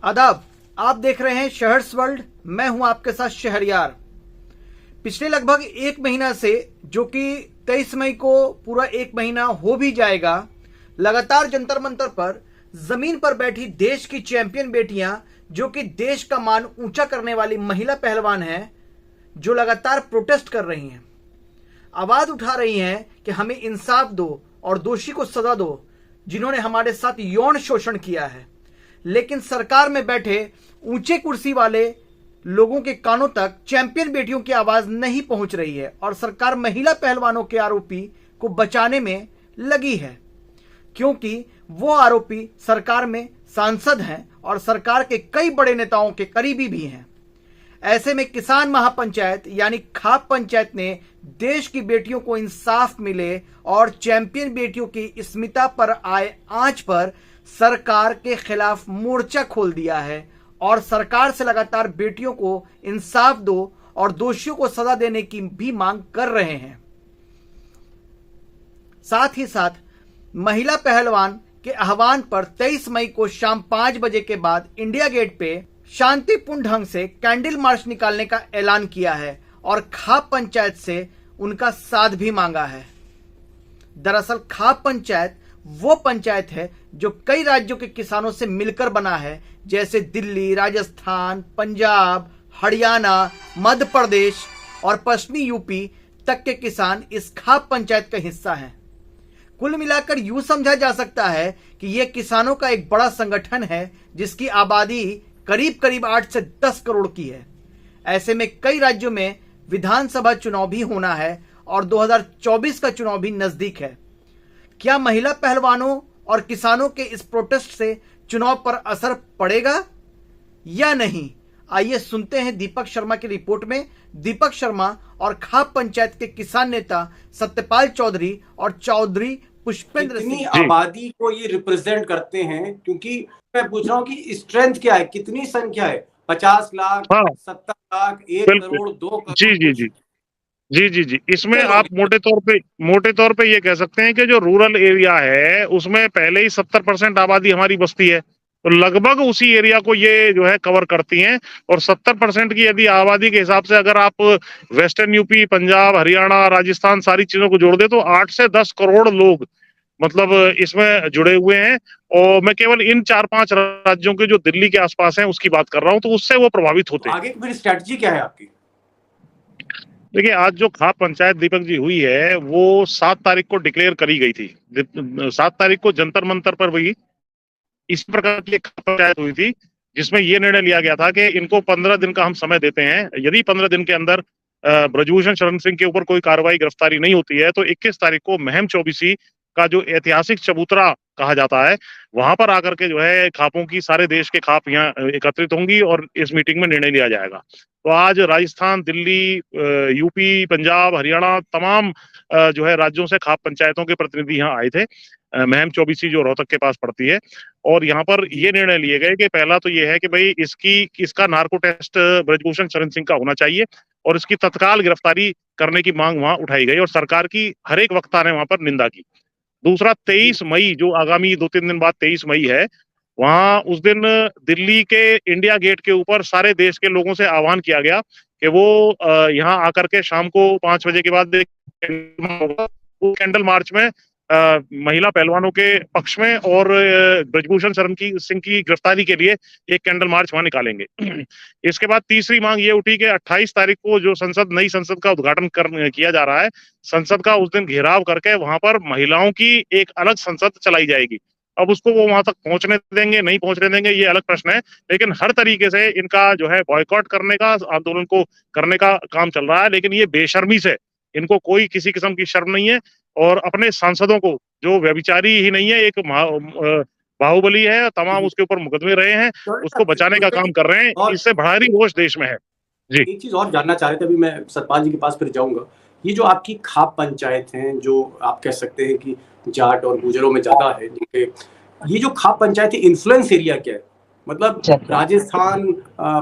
आदाब। आप देख रहे हैं शहर्स वर्ल्ड। मैं हूं आपके साथ शहरयार। पिछले लगभग एक महीना से, जो कि 23 मई को पूरा एक महीना हो भी जाएगा, लगातार जंतर मंतर पर जमीन पर बैठी देश की चैंपियन बेटियां, जो कि देश का मान ऊंचा करने वाली महिला पहलवान हैं, जो लगातार प्रोटेस्ट कर रही हैं, आवाज उठा रही हैं कि हमें इंसाफ दो और दोषी को सजा दो जिन्होंने हमारे साथ यौन शोषण किया है। लेकिन सरकार में बैठे ऊंचे कुर्सी वाले लोगों के कानों तक चैंपियन बेटियों की आवाज नहीं पहुंच रही है और सरकार महिला पहलवानों के आरोपी को बचाने में लगी है, क्योंकि वो आरोपी सरकार में सांसद हैं और सरकार के कई बड़े नेताओं के करीबी भी हैं। ऐसे में किसान महापंचायत यानी खाप पंचायत ने देश की बेटियों को इंसाफ मिले और चैंपियन बेटियों की स्मिता पर आए आंच पर सरकार के खिलाफ मोर्चा खोल दिया है और सरकार से लगातार बेटियों को इंसाफ दो और दोषियों को सजा देने की भी मांग कर रहे हैं। साथ ही साथ महिला पहलवान के आह्वान पर 23 मई को शाम 5 बजे के बाद इंडिया गेट पे शांतिपूर्ण ढंग से कैंडल मार्च निकालने का ऐलान किया है और खाप पंचायत से उनका साथ भी मांगा है। दरअसल खाप पंचायत वो पंचायत है जो कई राज्यों के किसानों से मिलकर बना है, जैसे दिल्ली, राजस्थान, पंजाब, हरियाणा, मध्य प्रदेश और पश्चिमी यूपी तक के किसान इस खाप पंचायत का हिस्सा हैं। कुल मिलाकर यूं समझा जा सकता है कि यह किसानों का एक बड़ा संगठन है जिसकी आबादी करीब करीब 8 से 10 करोड़ की है। ऐसे में कई राज्यों में विधानसभा चुनाव भी होना है और 2024 का चुनाव भी नजदीक है। क्या महिला पहलवानों और किसानों के इस प्रोटेस्ट से चुनाव पर असर पड़ेगा या नहीं? आइए सुनते हैं दीपक शर्मा की रिपोर्ट में। दीपक शर्मा और खाप पंचायत के किसान नेता सत्यपाल चौधरी और चौधरी पुष्पेंद्र सिंह आबादी को ये रिप्रेजेंट करते हैं, क्योंकि मैं पूछ रहा हूँ कि स्ट्रेंथ क्या है, कितनी संख्या है? 50 लाख, 70 लाख, 1 करोड़, 2 करोड़? जी। इसमें आप मोटे तौर पे ये कह सकते हैं कि जो रूरल एरिया है उसमें पहले ही 70% आबादी हमारी बसती है, तो लगभग उसी एरिया को ये जो है कवर करती हैं। और 70% की यदि आबादी के हिसाब से अगर आप वेस्टर्न यूपी, पंजाब, हरियाणा, राजस्थान सारी चीजों को जोड़ दे तो 8 से 10 करोड़ लोग मतलब इसमें जुड़े हुए हैं। और मैं केवल इन 4-5 राज्यों के जो दिल्ली के आसपास हैं उसकी बात कर रहा हूं, तो उससे वो प्रभावित होते हैं। आगे की फिर स्ट्रेटजी क्या है आपकी? देखिए, आज जो खाप पंचायत दीपक जी हुई है वो 7 तारीख को डिक्लेयर करी गई थी। 7 तारीख को जंतर मंतर पर भी इस प्रकार की खाप पंचायत हुई थी जिसमें ये निर्णय लिया गया था कि इनको 15 दिन का हम समय देते हैं। यदि 15 दिन के अंदर ब्रजभूषण शरण सिंह के ऊपर कोई कार्रवाई, गिरफ्तारी नहीं होती है तो 21 तारीख को महम चौबीसी का जो ऐतिहासिक चबूतरा कहा जाता है वहां पर आकर के जो है खापों की, सारे देश के खाप यहाँ एकत्रित होंगी और इस मीटिंग में निर्णय लिया जाएगा। तो आज राजस्थान, दिल्ली, यूपी, पंजाब, हरियाणा तमाम जो है राज्यों से खाप पंचायतों के प्रतिनिधि यहाँ आए थे। महम चौबीसी जो रोहतक के पास पड़ती है, और यहाँ पर ये निर्णय लिए गए कि पहला तो ये है कि भाई इसका नार्को टेस्ट ब्रजभूषण शरण सिंह का होना चाहिए और इसकी तत्काल गिरफ्तारी करने की मांग वहां उठाई गई और सरकार की हर एक वक्ता ने वहां पर निंदा की। दूसरा, 23 मई जो आगामी 2-3 दिन बाद 23 मई है, वहां उस दिन दिल्ली के इंडिया गेट के ऊपर सारे देश के लोगों से आह्वान किया गया कि वो यहाँ आकर के शाम को 5 बजे के बाद वो कैंडल मार्च में महिला पहलवानों के पक्ष में और ब्रजभूषण शरण सिंह की गिरफ्तारी के लिए एक कैंडल मार्च वहां निकालेंगे। इसके बाद तीसरी मांग ये उठी कि 28 तारीख को जो नई संसद का उद्घाटन किया जा रहा है, संसद का उस दिन घेराव करके वहां पर महिलाओं की एक अलग संसद चलाई जाएगी। अब उसको वो वहां तक पहुंचने देंगे, नहीं पहुंचने देंगे, ये अलग प्रश्न है, लेकिन हर तरीके से इनका जो है बॉयकॉट करने का, आंदोलन को करने का काम चल रहा है। लेकिन ये बेशर्मी से, इनको कोई किसी किस्म की शर्म नहीं है और अपने सांसदों को, जो व्यभिचारी ही नहीं है, एक बाहुबली है, तमाम उसके ऊपर मुकदमे रहे हैं, उसको बचाने का काम कर रहे हैं। इससे भारी रोष देश में है। जी, एक चीज और जानना चाह रहे थे, अभी मैं सतपाल जी के पास फिर जाऊंगा। ये जो आपकी खाप पंचायत हैं, जो आप कह सकते हैं कि जाट और गुजरों में ज्यादा है, ये जो खाप पंचायत इन्फ्लुएंस एरिया क्या है? मतलब राजस्थान,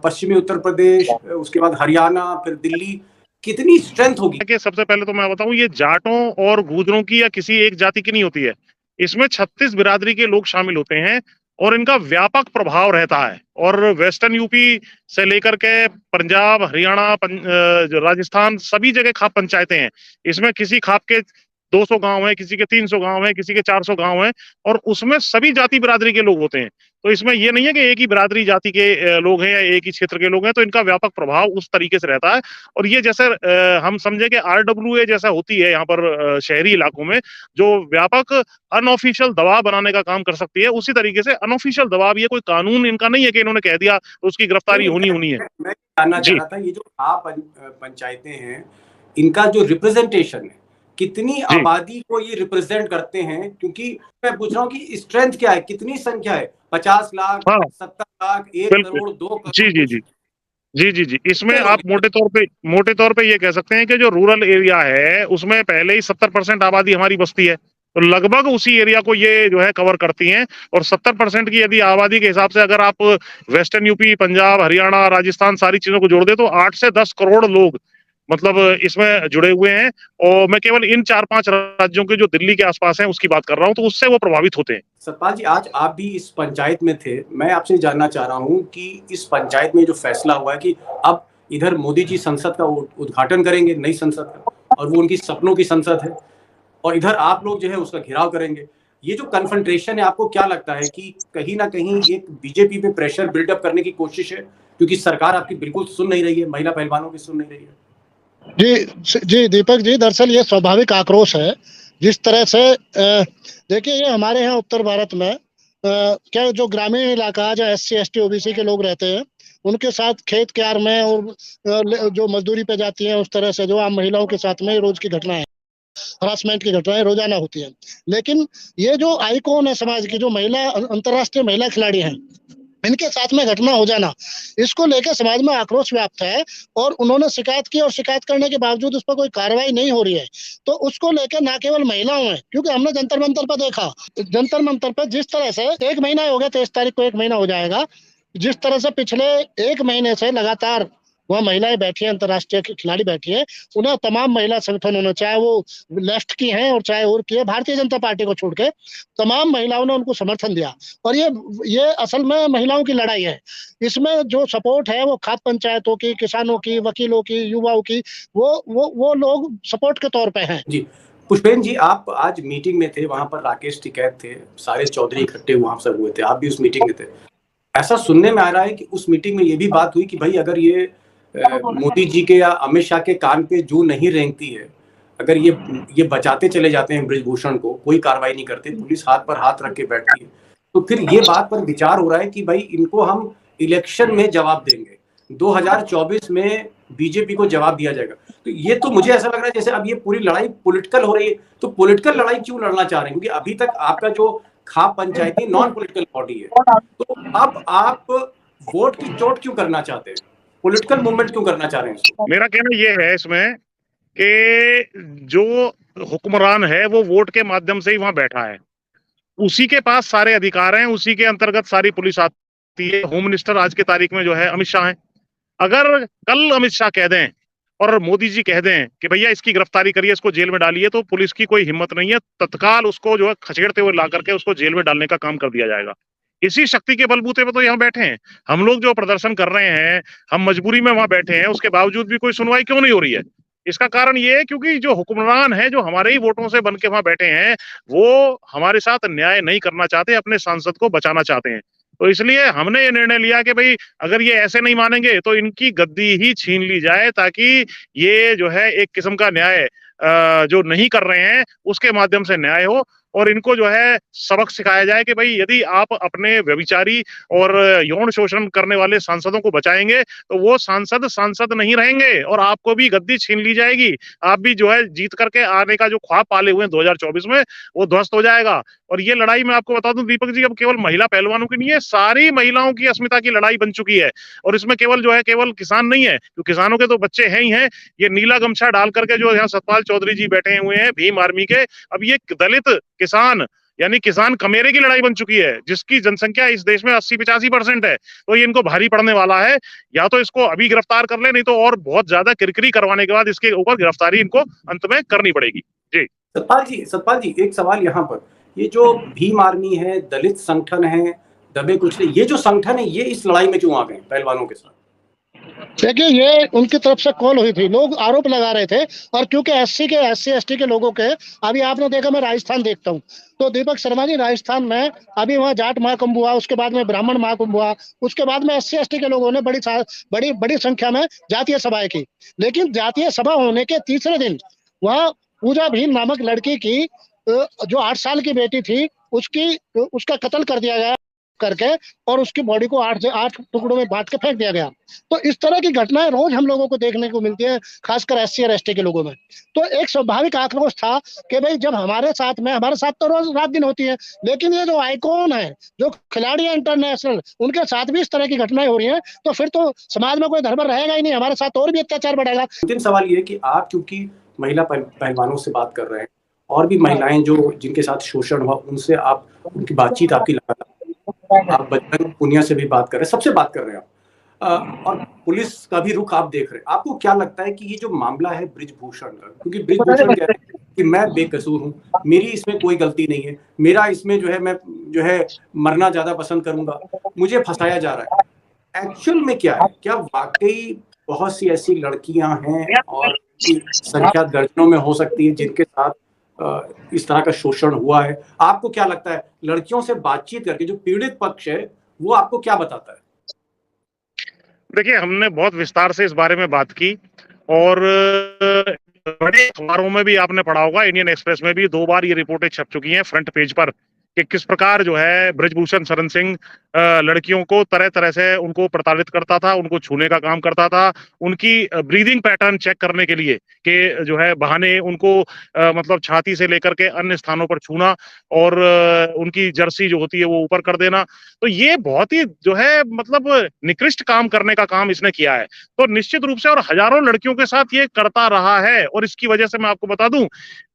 पश्चिमी उत्तर प्रदेश, उसके बाद हरियाणा, फिर दिल्ली, कितनी स्ट्रेंथ होगी? कि सबसे पहले तो मैं बताऊं, ये जाटों और गुजरों की या किसी एक जाति की नहीं होती है, इसमें 36 बिरादरी के लोग शामिल होते हैं और इनका व्यापक प्रभाव रहता है। और वेस्टर्न यूपी से लेकर के पंजाब, हरियाणा, राजस्थान, सभी जगह खाप पंचायतें हैं। इसमें किसी खाप के 200 गांव हैं, किसी के 300 गांव हैं, किसी के 400 गांव हैं, और उसमें सभी जाति बिरादरी के लोग होते हैं। तो इसमें ये नहीं है कि एक ही बिरादरी जाति के लोग हैं या एक ही क्षेत्र के लोग हैं, तो इनका व्यापक प्रभाव उस तरीके से रहता है। और ये जैसे हम समझे कि RWA जैसा होती है यहाँ पर शहरी इलाकों में, जो व्यापक अनऑफिशियल दबाव बनाने का काम कर सकती है, उसी तरीके से अनऑफिशियल दबाव, ये कोई कानून इनका नहीं है कि इन्होंने कह दिया तो उसकी गिरफ्तारी होनी है। मैं जानना चाह जी रहा था, ये जो खाप पंचायतें हैं, इनका जो रिप्रेजेंटेशन है, कितनी जी आबादी को ये रिप्रेजेंट करते हैं? क्योंकि मैं पूछ रहा हूँ कि स्ट्रेंथ क्या है, कितनी संख्या है? 50 लाख, हाँ 70 लाख, 1 बिल्कुल। करोड़, 2 जी करोड़? जी जी जी जी इसमें कितने लोग आप मोटे तौर पे ये कह सकते हैं कि जो रूरल एरिया है उसमें पहले ही 70% आबादी हमारी बसती है, तो लगभग उसी एरिया को ये जो है कवर करती हैं। और 70% की यदि आबादी के हिसाब से अगर आप वेस्टर्न यूपी, पंजाब, हरियाणा, राजस्थान, सारी चीजों को जोड़ दे तो 8 से 10 करोड़ लोग मतलब इसमें जुड़े हुए हैं। और मैं केवल इन 4-5 राज्यों के जो दिल्ली के आसपास हैं उसकी बात कर रहा हूँ, तो उससे वो प्रभावित होते हैं। सतपाल जी, आज आप भी इस पंचायत में थे, मैं आपसे जानना चाह रहा हूँ कि इस पंचायत में जो फैसला हुआ है कि अब इधर मोदी जी संसद का उद्घाटन करेंगे, नई संसद का, और वो उनकी सपनों की संसद है, और इधर आप लोग जो है उसका घेराव करेंगे, ये जो कन्फ्रंटेशन है, आपको क्या लगता है कि कहीं ना कहीं एक बीजेपी पे प्रेशर बिल्डअप करने की कोशिश है? क्योंकि सरकार आपकी बिल्कुल सुन नहीं रही है, महिला पहलवानों की सुन नहीं रही है। जी दीपक जी, दरअसल ये स्वाभाविक आक्रोश है। जिस तरह से देखिए, ये हमारे यहाँ उत्तर भारत में क्या जो ग्रामीण इलाका, जो SC ST OBC के लोग रहते हैं, उनके साथ खेत क्यार में और जो मजदूरी पे जाती हैं, उस तरह से जो आम महिलाओं के साथ में रोज की घटनाएं, हरासमेंट की घटनाएं रोजाना होती हैं। लेकिन ये जो आइकॉन है समाज की, जो महिला, अंतर्राष्ट्रीय महिला खिलाड़ी हैं, इनके साथ में घटना हो जाना, इसको लेकर समाज में आक्रोश व्याप्त है। और उन्होंने शिकायत की, और शिकायत करने के बावजूद उस पर कोई कार्रवाई नहीं हो रही है। तो उसको लेकर ना केवल महिलाओं में, क्योंकि हमने जंतर मंतर पर देखा, जंतर मंतर पर जिस तरह से 1 महीना हो गया, 23 तारीख को 1 महीना हो जाएगा, जिस तरह से पिछले 1 महीने से लगातार वहाँ महिलाएं बैठी हैं, अंतर्राष्ट्रीय खिलाड़ी बैठी हैं, उन्हें तमाम महिला संगठनों ने, चाहे वो लेफ्ट की हैं और चाहे और की है, भारतीय जनता पार्टी को छोड़ के तमाम महिलाओं ने उनको समर्थन दिया। और ये असल में महिलाओं की लड़ाई है। इसमें जो सपोर्ट है वो खाप पंचायतों की, किसानों की, वकीलों की, युवाओं की, वो लोग सपोर्ट के तौर पे हैं। जी पुष्पेन जी, आप आज मीटिंग में थे, वहां पर राकेश टिकैत थे, सारे चौधरी इकट्ठे वहां सब हुए थे, आप भी उस मीटिंग में थे। ऐसा सुनने में आ रहा है कि उस मीटिंग में ये भी बात हुई कि भाई अगर ये मोदी जी के या अमित शाह के कान पे जू नहीं रेंगती है, अगर ये बचाते चले जाते हैं ब्रिजभूषण को, कोई कार्रवाई नहीं करते, पुलिस हाथ पर हाथ रख के बैठती है, तो फिर ये बात पर विचार हो रहा है कि भाई इनको हम इलेक्शन में जवाब देंगे, 2024 में बीजेपी को जवाब दिया जाएगा। तो ये तो मुझे ऐसा लग रहा है जैसे अब ये पूरी लड़ाई पॉलिटिकल हो रही है। तो पॉलिटिकल लड़ाई क्यों लड़ना चाह रहे हैं? क्योंकि अभी तक आपका जो खाप पंचायती नॉन पॉलिटिकल बॉडी है, तो अब आप वोट की चोट क्यों करना चाहते हैं? पॉलिटिकल मूवमेंट क्यों करना चाह रहे हैं इसको? मेरा कहना ये है इसमें कि जो हुक्मरान है वो वोट के माध्यम से ही वहां बैठा है, उसी के पास सारे अधिकार हैं, उसी के अंतर्गत सारी पुलिस आती है। होम मिनिस्टर आज की तारीख में जो है अमित शाह है। अगर कल अमित शाह कह दें और मोदी जी कह दें कि भैया इसकी गिरफ्तारी करिए, इसको जेल में डालिए, तो पुलिस की कोई हिम्मत नहीं है, तत्काल उसको जो है खसेड़ते हुए ला करके उसको जेल में डालने का काम कर दिया जाएगा। इसी शक्ति के बलबूते पे तो यहाँ बैठे हैं हम लोग, जो प्रदर्शन कर रहे हैं, हम मजबूरी में वहां बैठे हैं, उसके बावजूद भी कोई सुनवाई क्यों नहीं हो रही है? इसका कारण ये है क्योंकि जो हुक्मरान है, जो हमारे ही वोटों से बन के वहां बैठे हैं, वो हमारे साथ न्याय नहीं करना चाहते, अपने सांसद को बचाना चाहते हैं। तो इसलिए हमने ये निर्णय लिया कि भाई अगर ये ऐसे नहीं मानेंगे तो इनकी गद्दी ही छीन ली जाए, ताकि ये जो है एक किस्म का न्याय जो नहीं कर रहे हैं उसके माध्यम से न्याय हो, और इनको जो है सबक सिखाया जाए कि भाई यदि आप अपने व्यभिचारी और यौन शोषण करने वाले सांसदों को बचाएंगे तो वो सांसद नहीं रहेंगे और आपको भी गद्दी छीन ली जाएगी। आप भी जो है जीत करके आने का जो ख्वाब पाले हुए हैं 2024 में, वो ध्वस्त हो जाएगा। और ये लड़ाई मैं आपको बता दूं दीपक जी, अब केवल महिला पहलवानों की नहीं है, सारी महिलाओं की अस्मिता की लड़ाई बन चुकी है। और इसमें केवल किसान नहीं है, तो किसानों के तो बच्चे हैं ही हैं। ये नीला गमछा डाल करके जो यहाँ सतपाल चौधरी जी बैठे हुए हैं भीम आर्मी के, अब ये दलित किसान यानी किसान कमेरे की लड़ाई बन चुकी है, जिसकी जनसंख्या इस देश में 80-85% है। तो ये इनको भारी पड़ने वाला है। या तो इसको अभी गिरफ्तार कर ले, नहीं तो और बहुत ज्यादा किरकिरी करवाने के बाद इसके ऊपर गिरफ्तारी इनको अंत में करनी पड़ेगी। जी सतपाल जी एक सवाल यहाँ पर, ये जो भीम आर्मी है, दलित संगठन है, दबे कुचले, ये जो संगठन है ये इस लड़ाई में क्यों आ गए पहलवानों के साथ? देखिए, ये उनकी तरफ से कॉल हुई थी, लोग आरोप लगा रहे थे। और क्योंकि एससी एसटी के लोगों के, अभी आपने देखा, मैं राजस्थान देखता हूँ, तो दीपक शर्मा जी, राजस्थान में अभी वहाँ जाट महाकुंभ हुआ, उसके बाद में ब्राह्मण महाकुंभ हुआ, उसके बाद में एससी एसटी के लोगों ने बड़ी बड़ी संख्या में जातीय सभाएं की। लेकिन जातीय सभा होने के तीसरे दिन वहाँ पूजा भीम नामक लड़की की, जो 8 साल की बेटी थी, उसका कत्ल कर दिया गया करके, और उसकी बॉडी को 8 टुकड़ों में बांट के फेंक दिया गया। तो इस तरह की घटनाएं रोज हम लोगों को देखने को मिलती है, खासकर एससी और एसटी के लोगों में। तो एक स्वाभाविक आक्रोश था कि भाई, जब हमारे साथ तो रोज रात दिन होती है, लेकिन ये जो आइकॉन है, जो खिलाड़ी है इंटरनेशनल, उनके साथ भी इस तरह की घटनाएं हो रही हैं, तो फिर तो समाज में कोई धर्म रहेगा ही नहीं, हमारे साथ और भी अत्याचार बढ़ेगा। अंतिम सवाल ये है कि आप चूंकि महिला पहलवानों से बात कर रहे हैं, और भी महिलाएं जो जिनके साथ शोषण हुआ, उनसे आप, उनकी बातचीत आपकी लगातार, आप बजरंग पुनिया से भी बात कर रहे हैं, सबसे बात कर रहे हैं आप, और पुलिस का भी रुख आप देख रहे हैं। आपको क्या लगता है कि ये जो मामला है बृजभूषण का, क्योंकि बृजभूषण कह रहे हैं कि मैं बेकसूर हूँ, मेरी इसमें कोई गलती नहीं है, मेरा इसमें जो है, मैं जो है मरना ज्यादा पसंद करूंगा, मुझे फंसाया जा रहा है। एक्चुअल में क्या है? क्या वाकई बहुत सी ऐसी लड़कियां हैं, और संख्या दर्जनों में हो सकती है, जिनके साथ इस तरह का शोषण हुआ है? आपको क्या लगता है, लड़कियों से बातचीत करके जो पीड़ित पक्ष है वो आपको क्या बताता है? देखिए, हमने बहुत विस्तार से इस बारे में बात की, और बड़े अखबारों में भी आपने पढ़ा होगा, इंडियन एक्सप्रेस में भी 2 बार ये रिपोर्टें छप चुकी हैं फ्रंट पेज पर, कि किस प्रकार जो है बृजभूषण शरण सिंह लड़कियों को तरह तरह से उनको प्रताड़ित करता था, उनको छूने का काम करता था, उनकी ब्रीदिंग पैटर्न चेक करने के लिए कि जो है बहाने उनको मतलब छाती से लेकर के अन्य स्थानों पर छूना, और उनकी जर्सी जो होती है वो ऊपर कर देना। तो ये बहुत ही जो है मतलब निकृष्ट काम करने का काम इसने किया है। तो निश्चित रूप से, और हजारों लड़कियों के साथ ये करता रहा है, और इसकी वजह से मैं आपको बता दूं,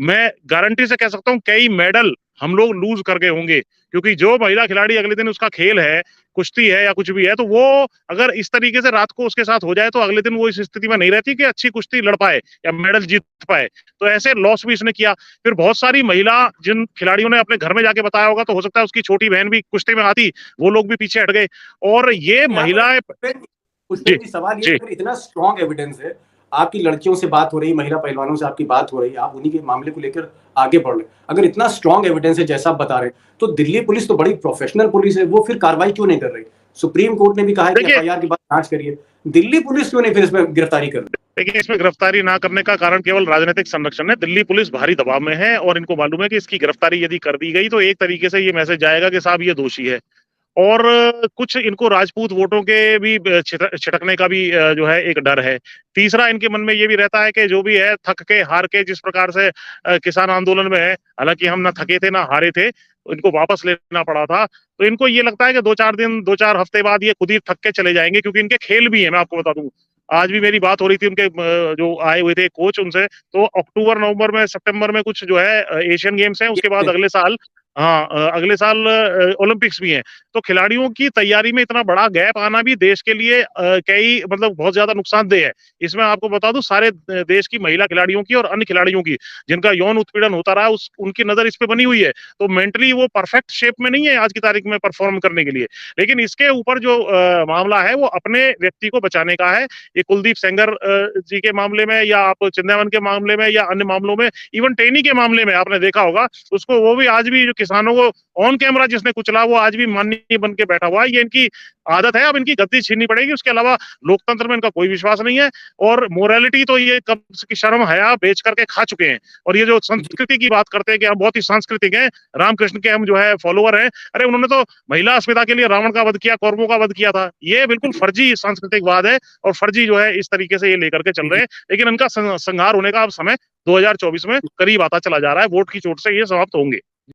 मैं गारंटी से कह सकता हूं कई मेडल हम लोग लूज कर गए होंगे, क्योंकि जो महिला खिलाड़ी अगले दिन उसका खेल है, कुश्ती है या कुछ भी है, तो वो अगर इस तरीके से रात को उसके साथ हो जाए, तो अगले दिन वो इस स्थिति में नहीं रहती कि अच्छी कुश्ती लड़ पाए या मेडल जीत पाए। तो ऐसे लॉस भी इसने किया। फिर बहुत सारी महिला, जिन खिलाड़ियों ने अपने घर में जाके बताया होगा, तो हो सकता है उसकी छोटी बहन भी कुश्ती में आती, वो लोग भी पीछे हट गए। और ये महिलाएं, पुष्पेंद्र जी, सवाल ये, अगर इतना स्ट्रॉन्ग एविडेंस है, आपकी लड़कियों से बात हो रही, महिला पहलवानों से आपकी बात हो रही, आप उन्हीं के मामले को लेकर आगे बढ़ रहे, अगर इतना स्ट्रॉन्ग एविडेंस है जैसा आप बता रहे, तो दिल्ली पुलिस तो बड़ी प्रोफेशनल पुलिस है, वो फिर कार्रवाई क्यों नहीं कर रही? सुप्रीम कोर्ट ने भी कहा है कि एफआईआर के बाद जांच करिए, दिल्ली पुलिस क्यों नहीं फिर इसमें गिरफ्तारी कर रही? देखिए, इसमें गिरफ्तारी ना करने का कारण केवल राजनीतिक संरक्षण है। दिल्ली पुलिस भारी दबाव में है, और इनको मालूम है कि इसकी गिरफ्तारी यदि कर दी गई, तो एक तरीके से ये मैसेज जाएगा कि साहब ये दोषी है। और कुछ इनको राजपूत वोटों के भी छिटकने का भी जो है एक डर है। तीसरा, इनके मन में ये भी रहता है कि जो भी है, थक के हार के, जिस प्रकार से किसान आंदोलन में है, हालांकि हम ना थके थे ना हारे थे, इनको वापस लेना पड़ा था, तो इनको ये लगता है कि 2-4 हफ्ते बाद ये खुद ही थक के चले जाएंगे, क्योंकि इनके खेल भी है। मैं आपको बता दूं, आज भी मेरी बात हो रही थी उनके जो आए हुए थे कोच, उनसे, तो अक्टूबर नवंबर में सितंबर में कुछ जो है एशियन गेम्स हैं, उसके बाद अगले साल, हाँ, अगले साल ओलंपिक्स भी हैं। तो खिलाड़ियों की तैयारी में इतना बड़ा गैप आना भी देश के लिए कई मतलब बहुत ज्यादा नुकसानदेह है। इसमें आपको बता दूं, सारे देश की महिला खिलाड़ियों की और अन्य खिलाड़ियों की, जिनका यौन उत्पीड़न होता रहा, उनकी नजर इस पे बनी हुई है। तो मेंटली वो परफेक्ट शेप में नहीं है आज की तारीख में परफॉर्म करने के लिए। लेकिन इसके ऊपर जो मामला है, वो अपने व्यक्ति को बचाने का है। ये कुलदीप सेंगर जी के मामले में, या आप चिंदावन के मामले में, या अन्य मामलों में, इवन टेनी के मामले में आपने देखा होगा, उसको वो भी आज भी जो किसानों को ऑन कैमरा जिसने कुचला, वो आज भी माननीय बन के बैठा हुआ है। ये इनकी आदत है, अब इनकी गद्दी छीननी पड़ेगी। उसके अलावा लोकतंत्र में इनका कोई विश्वास नहीं है, और मोरालिटी तो ये कब की शर्म हया बेच करके खा चुके हैं। और ये जो संस्कृति की बात करते हैं कि हम बहुत ही सांस्कृतिक हैं, रामकृष्ण के हम जो है फॉलोअर हैं, अरे उन्होंने तो महिला अस्मिता के लिए रावण का वध किया, कौरवों का वध किया था। ये बिल्कुल फर्जी सांस्कृतिकवाद है, और फर्जी जो है इस तरीके से ये लेकर के चल रहे हैं। लेकिन इनका संहार होने का अब समय 2024 में करीब आता चला जा रहा है। वोट की चोट से ये समाप्त होंगे।